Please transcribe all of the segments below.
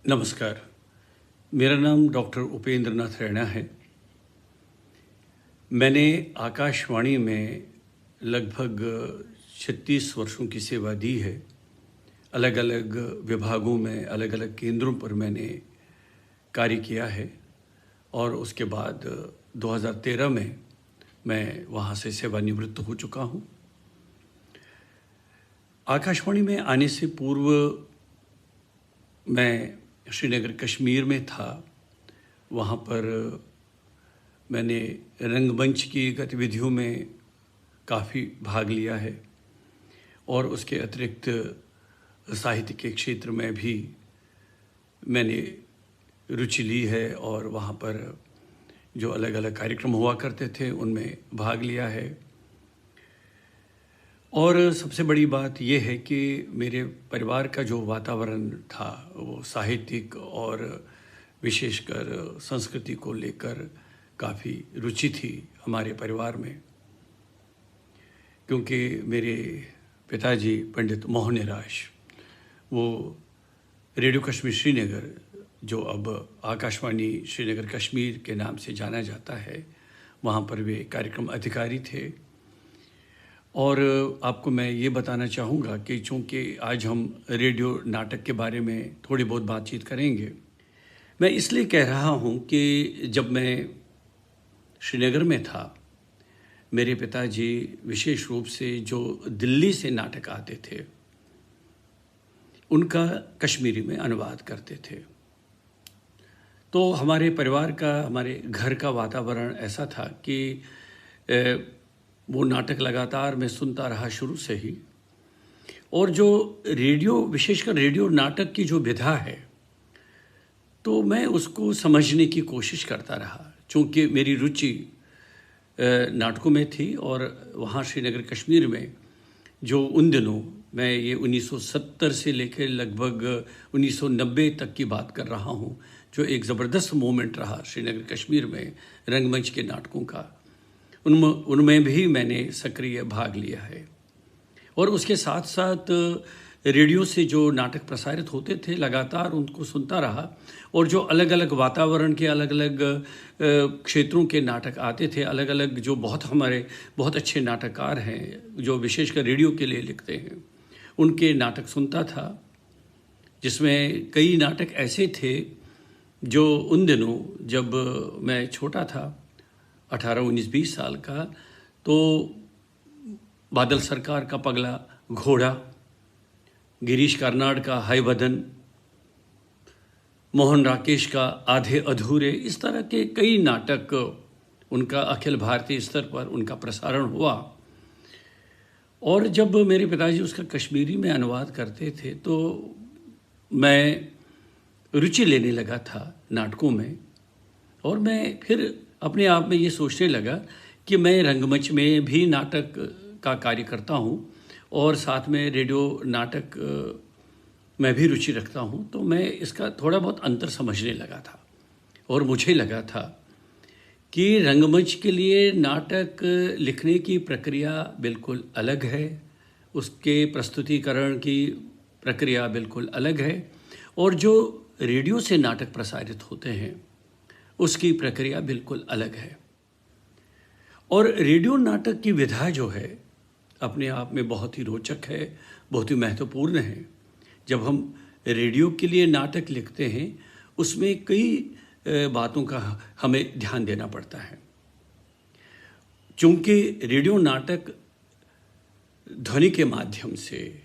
नमस्कार। मेरा नाम डॉक्टर उपेंद्र नाथ रैना है। मैंने आकाशवाणी में लगभग 36 वर्षों की सेवा दी है। अलग अलग विभागों में, अलग अलग केंद्रों पर मैंने कार्य किया है और उसके बाद 2013 में मैं वहाँ से सेवानिवृत्त हो चुका हूँ। आकाशवाणी में आने से पूर्व मैं श्रीनगर कश्मीर में था। वहाँ पर मैंने रंगमंच की गतिविधियों में काफ़ी भाग लिया है और उसके अतिरिक्त साहित्य के क्षेत्र में भी मैंने रुचि ली है और वहाँ पर जो अलग अलग कार्यक्रम हुआ करते थे उनमें भाग लिया है। और सबसे बड़ी बात यह है कि मेरे परिवार का जो वातावरण था वो साहित्यिक और विशेषकर संस्कृति को लेकर काफ़ी रुचि थी हमारे परिवार में, क्योंकि मेरे पिताजी पंडित मोहन निराश वो रेडियो कश्मीर श्रीनगर, जो अब आकाशवाणी श्रीनगर कश्मीर के नाम से जाना जाता है, वहाँ पर वे कार्यक्रम अधिकारी थे। और आपको मैं ये बताना चाहूँगा कि चूँकि आज हम रेडियो नाटक के बारे में थोड़ी बहुत बातचीत करेंगे, मैं इसलिए कह रहा हूँ कि जब मैं श्रीनगर में था, मेरे पिताजी विशेष रूप से जो दिल्ली से नाटक आते थे उनका कश्मीरी में अनुवाद करते थे। तो हमारे परिवार का, हमारे घर का वातावरण ऐसा था कि वो नाटक लगातार मैं सुनता रहा शुरू से ही। और जो रेडियो, विशेषकर रेडियो नाटक की जो विधा है, तो मैं उसको समझने की कोशिश करता रहा, चूँकि मेरी रुचि नाटकों में थी। और वहाँ श्रीनगर कश्मीर में जो उन दिनों, मैं ये 1970 से लेकर लगभग 1990 तक की बात कर रहा हूँ, जो एक ज़बरदस्त मोमेंट रहा श्रीनगर कश्मीर में रंगमंच के नाटकों का, उनमें भी मैंने सक्रिय भाग लिया है। और उसके साथ साथ रेडियो से जो नाटक प्रसारित होते थे लगातार उनको सुनता रहा। और जो अलग अलग वातावरण के, अलग अलग क्षेत्रों के नाटक आते थे, अलग अलग जो हमारे बहुत अच्छे नाटककार हैं जो विशेषकर रेडियो के लिए लिखते हैं, उनके नाटक सुनता था, जिसमें कई नाटक ऐसे थे जो उन दिनों जब मैं छोटा था, 18, 19, 20 साल का, तो बादल सरकार का पगला घोड़ा, गिरीश कर्नाड का हयवदन, मोहन राकेश का आधे अधूरे, इस तरह के कई नाटक उनका अखिल भारतीय स्तर पर उनका प्रसारण हुआ। और जब मेरे पिताजी उसका कश्मीरी में अनुवाद करते थे तो मैं रुचि लेने लगा था नाटकों में। और मैं फिर अपने आप में ये सोचने लगा कि मैं रंगमंच में भी नाटक का कार्य करता हूँ और साथ में रेडियो नाटक में भी रुचि रखता हूँ। तो मैं इसका थोड़ा बहुत अंतर समझने लगा था और मुझे लगा था कि रंगमंच के लिए नाटक लिखने की प्रक्रिया बिल्कुल अलग है, उसके प्रस्तुतिकरण की प्रक्रिया बिल्कुल अलग है, और जो रेडियो से नाटक प्रसारित होते हैं उसकी प्रक्रिया बिल्कुल अलग है। और रेडियो नाटक की विधा जो है अपने आप में बहुत ही रोचक है, बहुत ही महत्वपूर्ण है। जब हम रेडियो के लिए नाटक लिखते हैं उसमें कई बातों का हमें ध्यान देना पड़ता है। चूँकि रेडियो नाटक ध्वनि के माध्यम से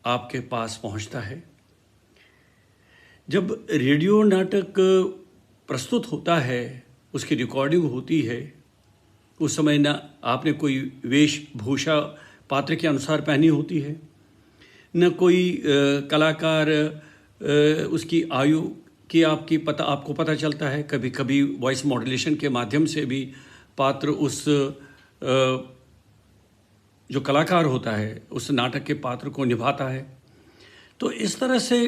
आपके पास पहुँचता है, जब रेडियो नाटक प्रस्तुत होता है, उसकी रिकॉर्डिंग होती है, उस समय ना आपने कोई वेशभूषा पात्र के अनुसार पहनी होती है, न कोई कलाकार उसकी आयु की आपको पता चलता है। कभी कभी वॉइस मॉड्यूलेशन के माध्यम से भी पात्र उस जो कलाकार होता है उस नाटक के पात्र को निभाता है। तो इस तरह से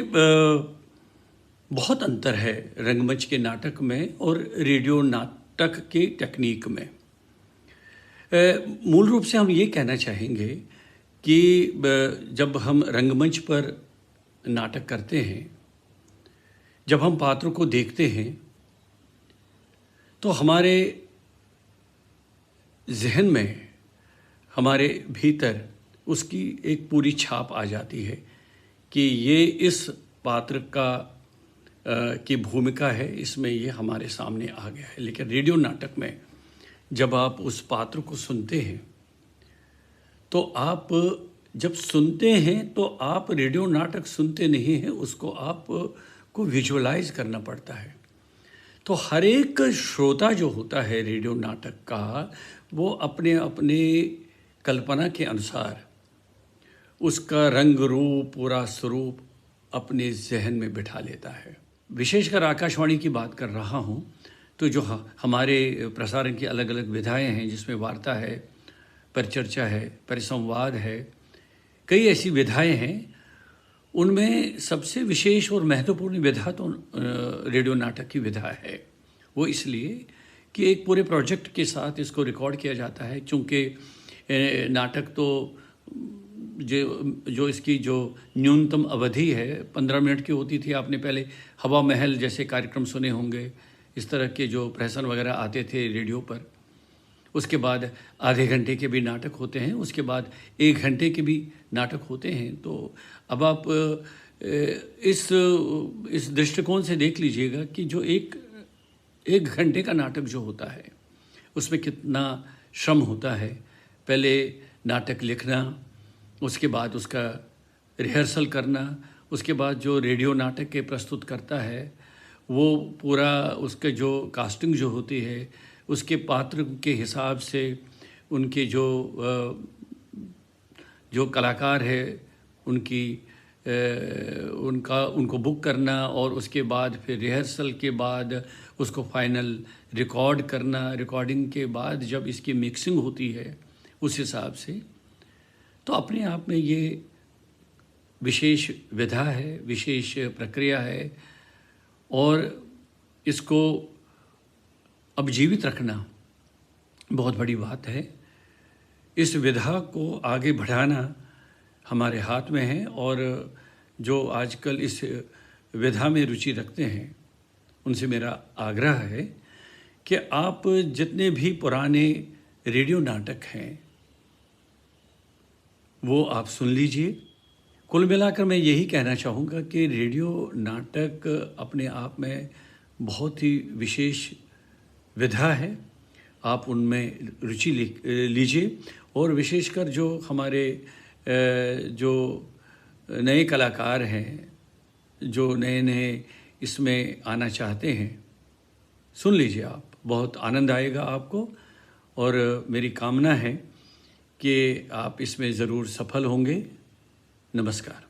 बहुत अंतर है रंगमंच के नाटक में और रेडियो नाटक के टेक्निक में। मूल रूप से हम ये कहना चाहेंगे कि जब हम रंगमंच पर नाटक करते हैं जब हम पात्र को देखते हैं तो हमारे जहन में, हमारे भीतर उसकी एक पूरी छाप आ जाती है कि ये इस पात्र की भूमिका है, इसमें ये हमारे सामने आ गया है। लेकिन रेडियो नाटक में जब आप उस पात्र को सुनते हैं तो आप जब सुनते हैं तो आप रेडियो नाटक सुनते नहीं हैं, उसको आप को विजुअलाइज करना पड़ता है। तो हर एक श्रोता जो होता है रेडियो नाटक का, वो अपने अपने कल्पना के अनुसार उसका रंग रूप, पूरा स्वरूप अपने जहन में बिठा लेता है। विशेषकर आकाशवाणी की बात कर रहा हूँ तो जो हमारे प्रसारण की अलग अलग विधाएं हैं, जिसमें वार्ता है, परिचर्चा है, परिसंवाद है, कई ऐसी विधाएं हैं। उनमें सबसे विशेष और महत्वपूर्ण विधा तो रेडियो नाटक की विधा है। वो इसलिए कि एक पूरे प्रोजेक्ट के साथ इसको रिकॉर्ड किया जाता है। चूँकि नाटक तो जो इसकी जो न्यूनतम अवधि है 15 मिनट की होती थी। आपने पहले हवा महल जैसे कार्यक्रम सुने होंगे, इस तरह के जो प्रहसन वगैरह आते थे रेडियो पर। उसके बाद आधे घंटे के भी नाटक होते हैं, उसके बाद 1 घंटे के भी नाटक होते हैं। तो अब आप इस दृष्टिकोण से देख लीजिएगा कि जो एक घंटे का नाटक जो होता है उसमें कितना श्रम होता है। पहले नाटक लिखना, उसके बाद उसका रिहर्सल करना, उसके बाद जो रेडियो नाटक के प्रस्तुत करता है वो पूरा उसके जो कास्टिंग जो होती है, उसके पात्र के हिसाब से उनके जो कलाकार है उनको बुक करना, और उसके बाद फिर रिहर्सल के बाद उसको फाइनल रिकॉर्ड करना। रिकॉर्डिंग के बाद जब इसकी मिक्सिंग होती है उस हिसाब से, तो अपने आप में ये विशेष विधा है, विशेष प्रक्रिया है। और इसको अब जीवित रखना बहुत बड़ी बात है। इस विधा को आगे बढ़ाना हमारे हाथ में है। और जो आजकल इस विधा में रुचि रखते हैं उनसे मेरा आग्रह है कि आप जितने भी पुराने रेडियो नाटक हैं वो आप सुन लीजिए। कुल मिलाकर मैं यही कहना चाहूँगा कि रेडियो नाटक अपने आप में बहुत ही विशेष विधा है। आप उनमें रुचि लीजिए। और विशेषकर जो हमारे जो नए कलाकार हैं, जो नए इसमें आना चाहते हैं, सुन लीजिए आप, बहुत आनंद आएगा आपको। और मेरी कामना है कि आप इसमें ज़रूर सफल होंगे। नमस्कार।